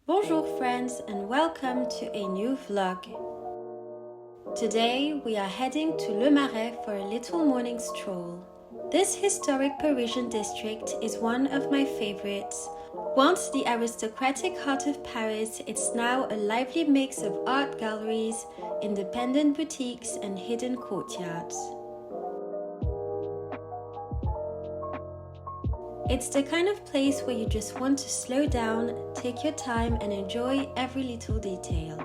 Bonjour friends and welcome to a new vlog. Today we are heading to Le Marais for a little morning stroll. This historic Parisian district is one of my favorites. Once the aristocratic heart of Paris, it's now a lively mix of art galleries, independent boutiques and hidden courtyards. It's the kind of place where you just want to slow down, take your time and enjoy every little detail.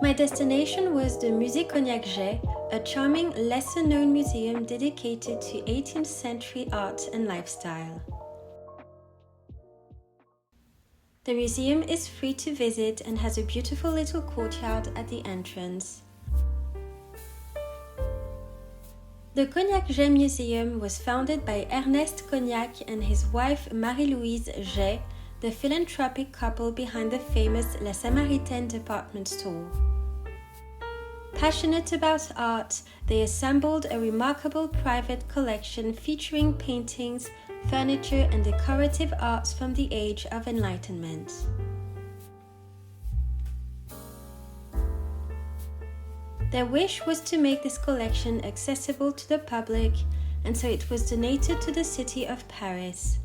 My destination was the Musée Cognacq-Jay, a charming, lesser-known museum dedicated to 18th century art and lifestyle. The museum is free to visit and has a beautiful little courtyard at the entrance. The Cognacq-Jay Museum was founded by Ernest Cognacq and his wife Marie-Louise Jay, the philanthropic couple behind the famous La Samaritaine department store. Passionate about art, they assembled a remarkable private collection featuring paintings, furniture and decorative arts from the Age of Enlightenment. Their wish was to make this collection accessible to the public, and so it was donated to the city of Paris.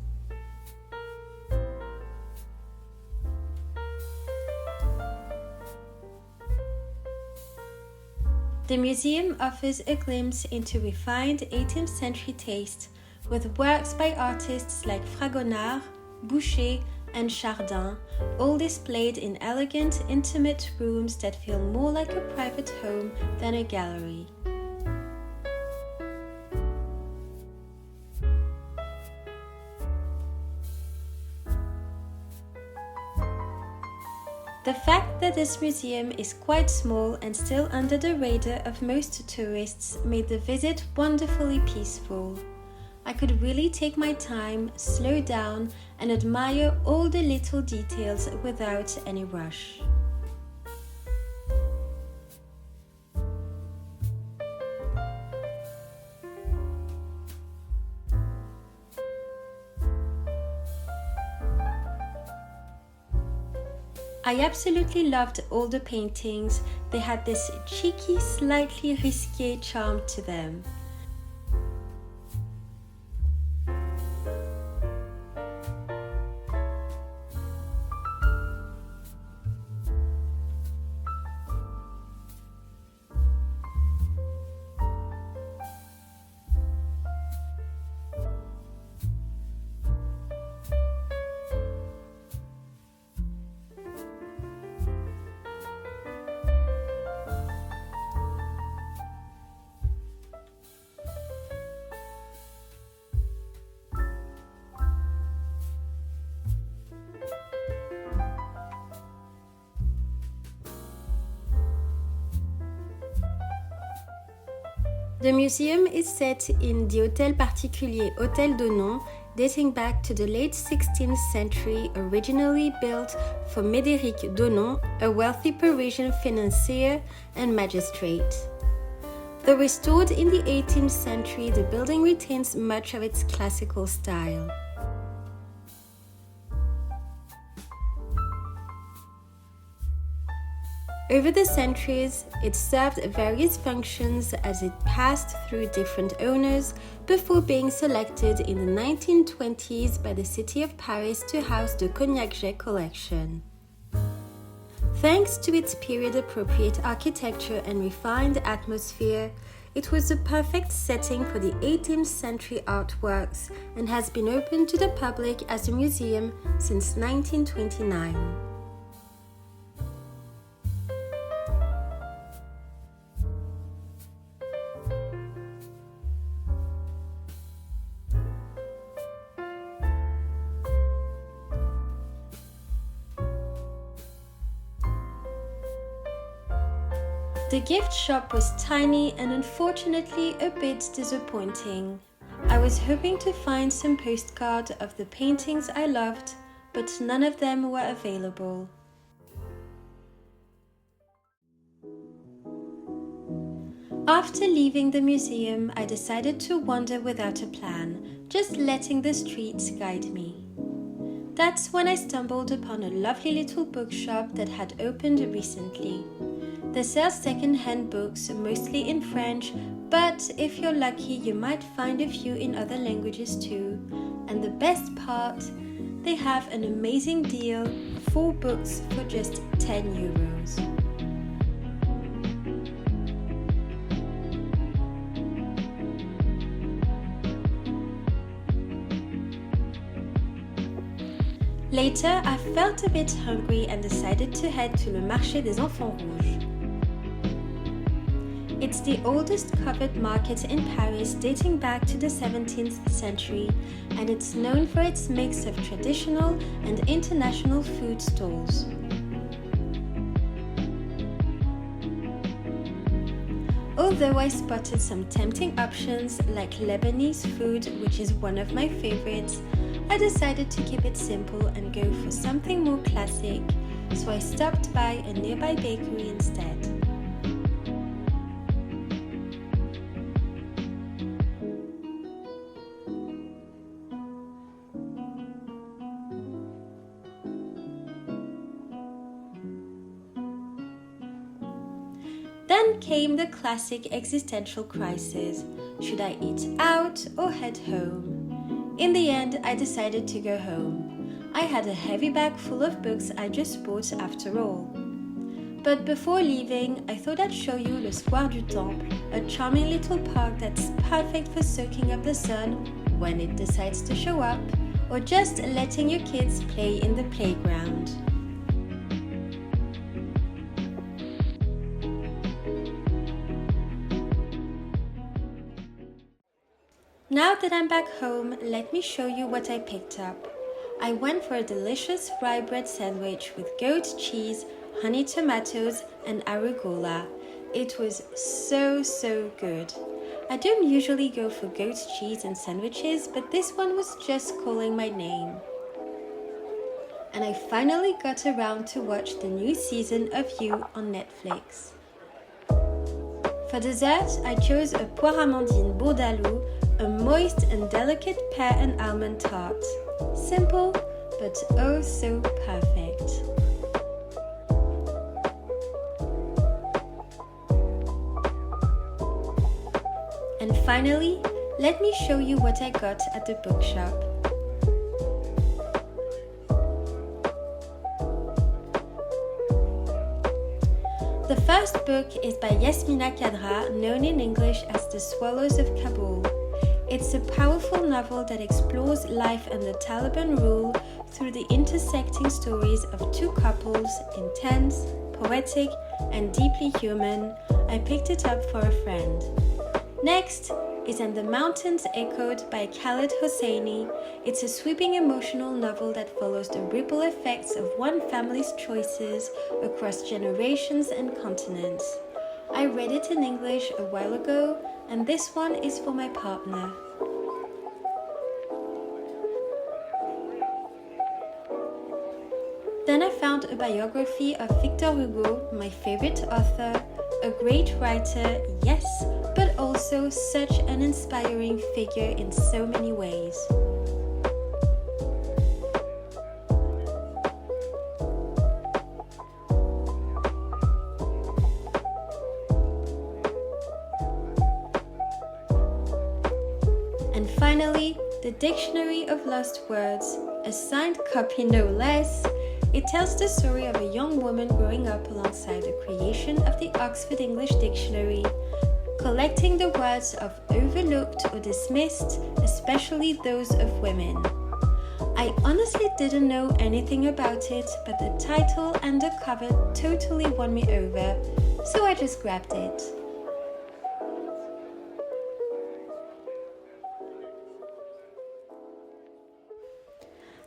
The museum offers a glimpse into refined 18th century taste, with works by artists like Fragonard, Boucher, and Chardin, all displayed in elegant, intimate rooms that feel more like a private home than a gallery. The fact that this museum is quite small and still under the radar of most tourists made the visit wonderfully peaceful. I could really take my time, slow down, and admire all the little details without any rush. I absolutely loved all the paintings. They had this cheeky, slightly risqué charm to them. The museum is set in the hôtel particulier Hôtel de nom, dating back to the late 16th century, originally built for Médéric Donon, a wealthy Parisian financier and magistrate. Though restored in the 18th century, the building retains much of its classical style. Over the centuries, it served various functions as it passed through different owners before being selected in the 1920s by the city of Paris to house the Cognacq-Jay collection. Thanks to its period-appropriate architecture and refined atmosphere, it was the perfect setting for the 18th century artworks and has been open to the public as a museum since 1929. The gift shop was tiny and unfortunately a bit disappointing. I was hoping to find some postcards of the paintings I loved, but none of them were available. After leaving the museum, I decided to wander without a plan, just letting the streets guide me. That's when I stumbled upon a lovely little bookshop that had opened recently. They sell second-hand books, mostly in French, but if you're lucky you might find a few in other languages too. And the best part, they have an amazing deal, 4 books for just 10 euros. Later, I felt a bit hungry and decided to head to le Marché des Enfants Rouges. It's the oldest covered market in Paris dating back to the 17th century, and it's known for its mix of traditional and international food stalls. Although I spotted some tempting options like Lebanese food, which is one of my favorites, I decided to keep it simple and go for something more classic, so I stopped by a nearby bakery instead. Then came the classic existential crisis. Should I eat out or head home? In the end, I decided to go home. I had a heavy bag full of books I just bought after all. But before leaving, I thought I'd show you le Square du Temple, a charming little park that's perfect for soaking up the sun when it decides to show up, or just letting your kids play in the playground. Now that I'm back home, let me show you what I picked up. I went for a delicious rye bread sandwich with goat cheese, honey tomatoes, and arugula. It was so good. I don't usually go for goat cheese and sandwiches, but this one was just calling my name. And I finally got around to watch the new season of You on Netflix. For dessert, I chose a poire amandine bourdaloue, a moist and delicate pear and almond tart. Simple, but oh so perfect. And finally, let me show you what I got at the bookshop. The first book is by Yasmina Khadra, known in English as The Swallows of Kabul. It's a powerful novel that explores life under Taliban rule through the intersecting stories of 2 couples, intense, poetic, and deeply human. I picked it up for a friend. Next is And the Mountains Echoed by Khaled Hosseini. It's a sweeping emotional novel that follows the ripple effects of one family's choices across generations and continents. I read it in English a while ago, and this one is for my partner. Then I found a biography of Victor Hugo, my favorite author, a great writer, yes, but also such an inspiring figure in so many ways. And finally, the Dictionary of Lost Words, a signed copy no less. It tells the story of a young woman growing up alongside the creation of the Oxford English Dictionary, collecting the words of overlooked or dismissed, especially those of women. I honestly didn't know anything about it, but the title and the cover totally won me over, so I just grabbed it.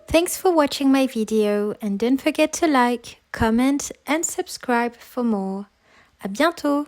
Thanks for watching my video, and don't forget to like, comment and subscribe for more. À bientôt!